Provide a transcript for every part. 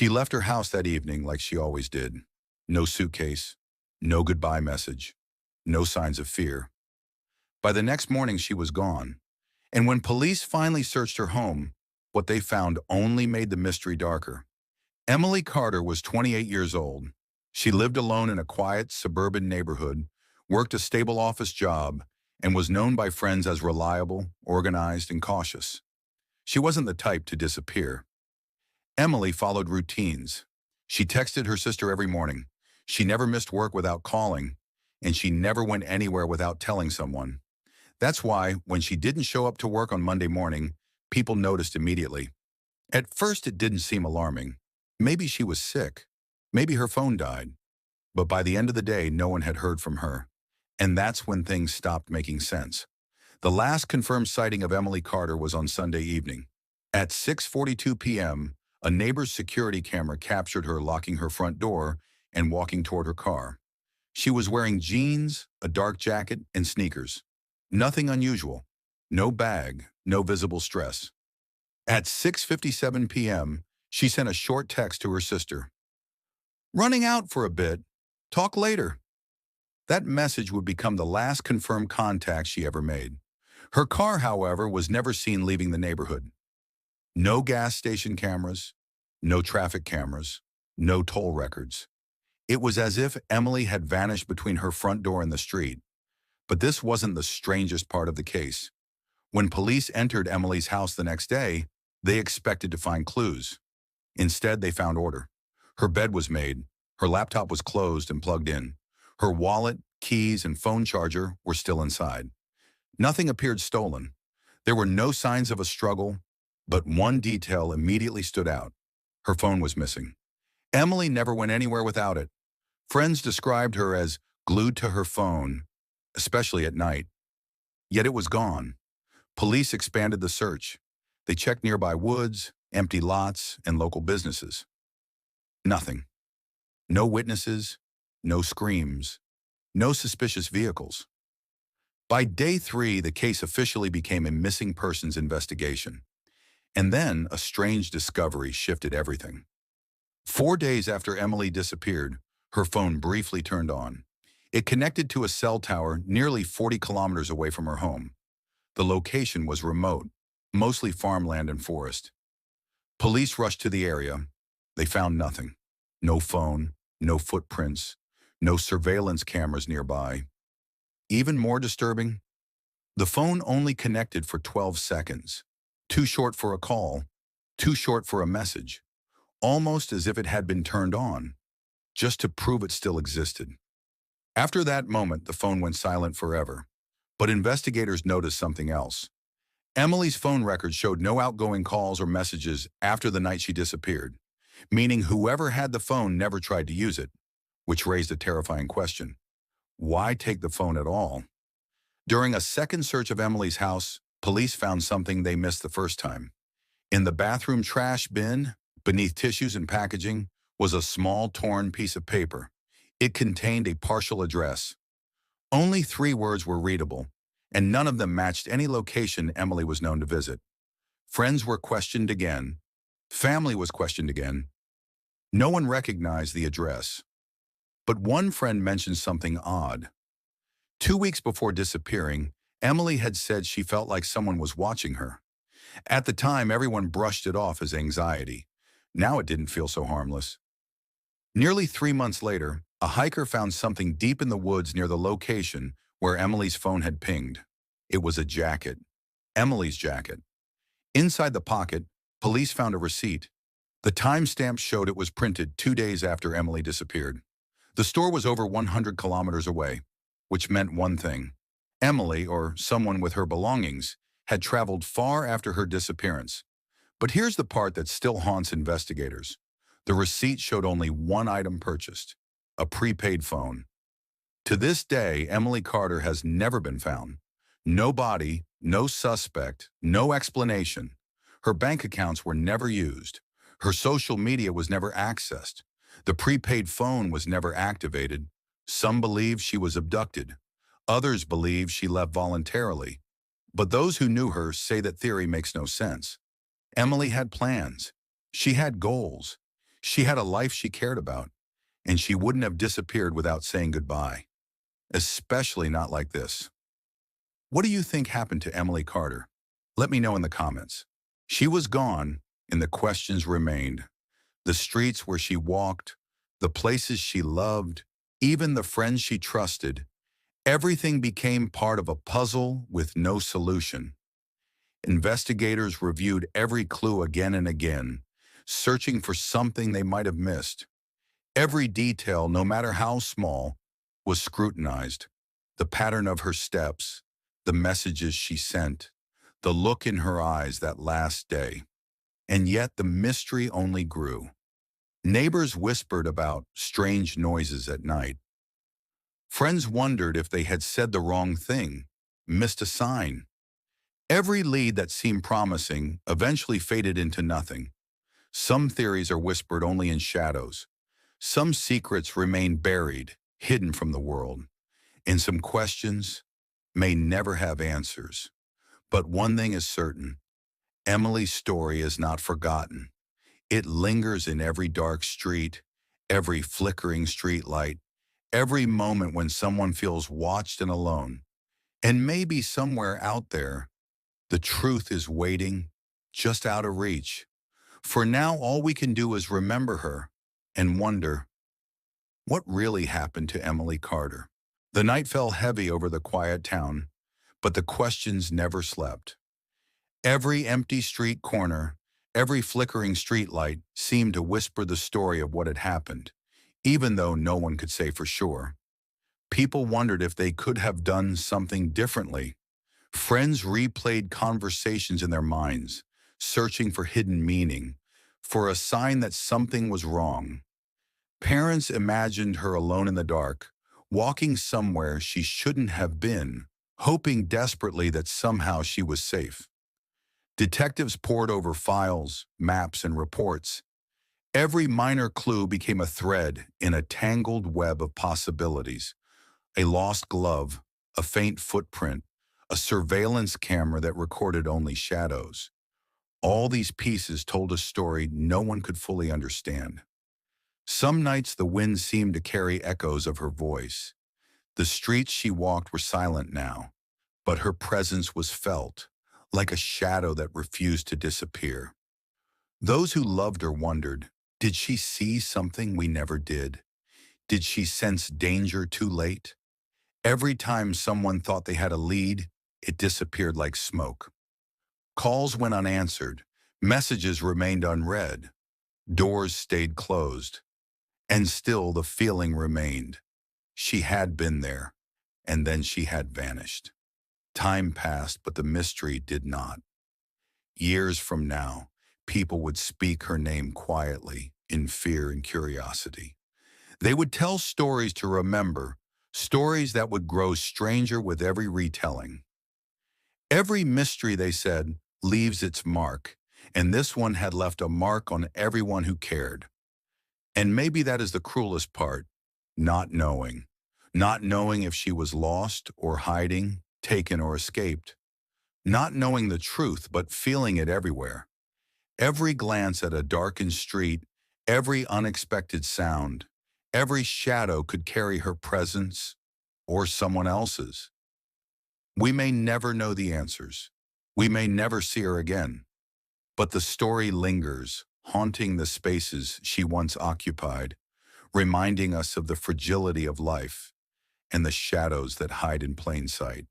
She left her house that evening like she always did. No suitcase, no goodbye message, no signs of fear. By the next morning, she was gone. And when police finally searched her home, what they found only made the mystery darker. Emily Carter was 28 years old. She lived alone in a quiet, suburban neighborhood, worked a stable office job, and was known by friends as reliable, organized, and cautious. She wasn't the type to disappear. Emily followed routines. She texted her sister every morning. She never missed work without calling, and she never went anywhere without telling someone. That's why, when she didn't show up to work on Monday morning, people noticed immediately. At first, it didn't seem alarming. Maybe she was sick. Maybe her phone died. But by the end of the day, no one had heard from her. And that's when things stopped making sense. The last confirmed sighting of Emily Carter was on Sunday evening. At 6:42 p.m., a neighbor's security camera captured her locking her front door and walking toward her car. She was wearing jeans, a dark jacket, and sneakers. Nothing unusual. No bag, no visible stress. At 6:57 p.m., she sent a short text to her sister. "Running out for a bit. Talk later." That message would become the last confirmed contact she ever made. Her car, however, was never seen leaving the neighborhood. No gas station cameras, no traffic cameras, no toll records. It was as if Emily had vanished between her front door and the street. But this wasn't the strangest part of the case. When police entered Emily's house the next day, they expected to find clues. Instead, they found order. Her bed was made, her laptop was closed and plugged in. Her wallet, keys, and phone charger were still inside. Nothing appeared stolen. There were no signs of a struggle, but one detail immediately stood out. Her phone was missing. Emily never went anywhere without it. Friends described her as glued to her phone, especially at night. Yet it was gone. Police expanded the search. They checked nearby woods, empty lots, and local businesses. Nothing. No witnesses, no screams, no suspicious vehicles. By day 3, the case officially became a missing persons investigation. And then a strange discovery shifted everything. 4 days after Emily disappeared, her phone briefly turned on. It connected to a cell tower nearly 40 kilometers away from her home. The location was remote, mostly farmland and forest. Police rushed to the area. They found nothing. No phone, no footprints, no surveillance cameras nearby. Even more disturbing, the phone only connected for 12 seconds. Too short for a call, too short for a message. Almost as if it had been turned on, just to prove it still existed. After that moment, the phone went silent forever. But investigators noticed something else. Emily's phone records showed no outgoing calls or messages after the night she disappeared, meaning whoever had the phone never tried to use it, which raised a terrifying question. Why take the phone at all? During a second search of Emily's house, police found something they missed the first time. In the bathroom trash bin, beneath tissues and packaging, was a small torn piece of paper. It contained a partial address. Only 3 words were readable, and none of them matched any location Emily was known to visit. Friends were questioned again. Family was questioned again. No one recognized the address. But one friend mentioned something odd. 2 weeks before disappearing, Emily had said she felt like someone was watching her. At the time, everyone brushed it off as anxiety. Now it didn't feel so harmless. Nearly 3 months later, a hiker found something deep in the woods near the location where Emily's phone had pinged. It was a jacket. Emily's jacket. Inside the pocket, police found a receipt. The timestamp showed it was printed 2 days after Emily disappeared. The store was over 100 kilometers away, which meant one thing. Emily, or someone with her belongings, had traveled far after her disappearance. But here's the part that still haunts investigators. The receipt showed only one item purchased, a prepaid phone. To this day, Emily Carter has never been found. No body, no suspect, no explanation. Her bank accounts were never used. Her social media was never accessed. The prepaid phone was never activated. Some believe she was abducted. Others believe she left voluntarily. But those who knew her say that theory makes no sense. Emily had plans. She had goals. She had a life she cared about, and she wouldn't have disappeared without saying goodbye, especially not like this. What do you think happened to Emily Carter? Let me know in the comments. She was gone, and the questions remained. The streets where she walked, the places she loved, even the friends she trusted, everything became part of a puzzle with no solution. Investigators reviewed every clue again and again, searching for something they might have missed. Every detail, no matter how small, was scrutinized. The pattern of her steps, the messages she sent, the look in her eyes that last day. And yet the mystery only grew. Neighbors whispered about strange noises at night. Friends wondered if they had said the wrong thing, missed a sign. Every lead that seemed promising eventually faded into nothing. Some theories are whispered only in shadows. Some secrets remain buried, hidden from the world. And some questions may never have answers. But one thing is certain, Emily's story is not forgotten. It lingers in every dark street, every flickering street light, every moment when someone feels watched and alone. And maybe somewhere out there, the truth is waiting, just out of reach. For now, all we can do is remember her and wonder, what really happened to Emily Carter? The night fell heavy over the quiet town, but the questions never slept. Every empty street corner, every flickering streetlight seemed to whisper the story of what had happened, even though no one could say for sure. People wondered if they could have done something differently. Friends replayed conversations in their minds, searching for hidden meaning, for a sign that something was wrong. Parents imagined her alone in the dark, walking somewhere she shouldn't have been, hoping desperately that somehow she was safe. Detectives pored over files, maps, and reports. Every minor clue became a thread in a tangled web of possibilities. A lost glove, a faint footprint, a surveillance camera that recorded only shadows. All these pieces told a story no one could fully understand. Some nights the wind seemed to carry echoes of her voice. The streets she walked were silent now, but her presence was felt, like a shadow that refused to disappear. Those who loved her wondered, did she see something we never did? Did she sense danger too late? Every time someone thought they had a lead, it disappeared like smoke. Calls went unanswered, messages remained unread, doors stayed closed, and still the feeling remained. She had been there, and then she had vanished. Time passed, but the mystery did not. Years from now, people would speak her name quietly, in fear and curiosity. They would tell stories to remember, stories that would grow stranger with every retelling. Every mystery, they said, leaves its mark, and this one had left a mark on everyone who cared. And maybe that is the cruelest part, not knowing. Not knowing if she was lost or hiding, taken or escaped. Not knowing the truth, but feeling it everywhere. Every glance at a darkened street, every unexpected sound, every shadow could carry her presence or someone else's. We may never know the answers. We may never see her again. But the story lingers, haunting the spaces she once occupied, reminding us of the fragility of life and the shadows that hide in plain sight.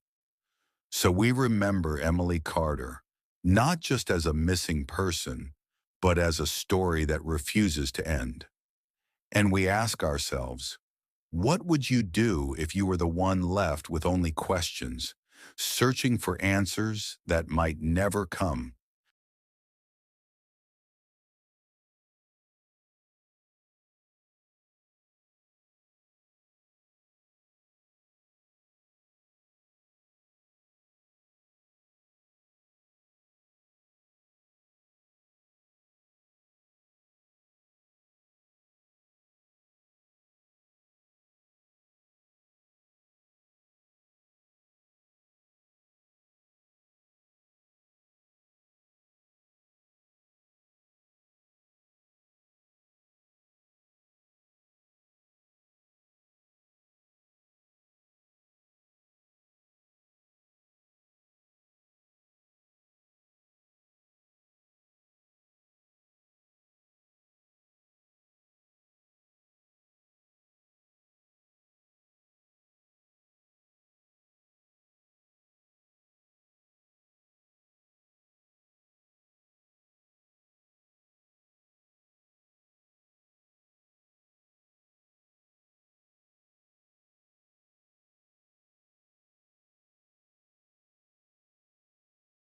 So we remember Emily Carter, not just as a missing person, but as a story that refuses to end. And we ask ourselves, what would you do if you were the one left with only questions, searching for answers that might never come?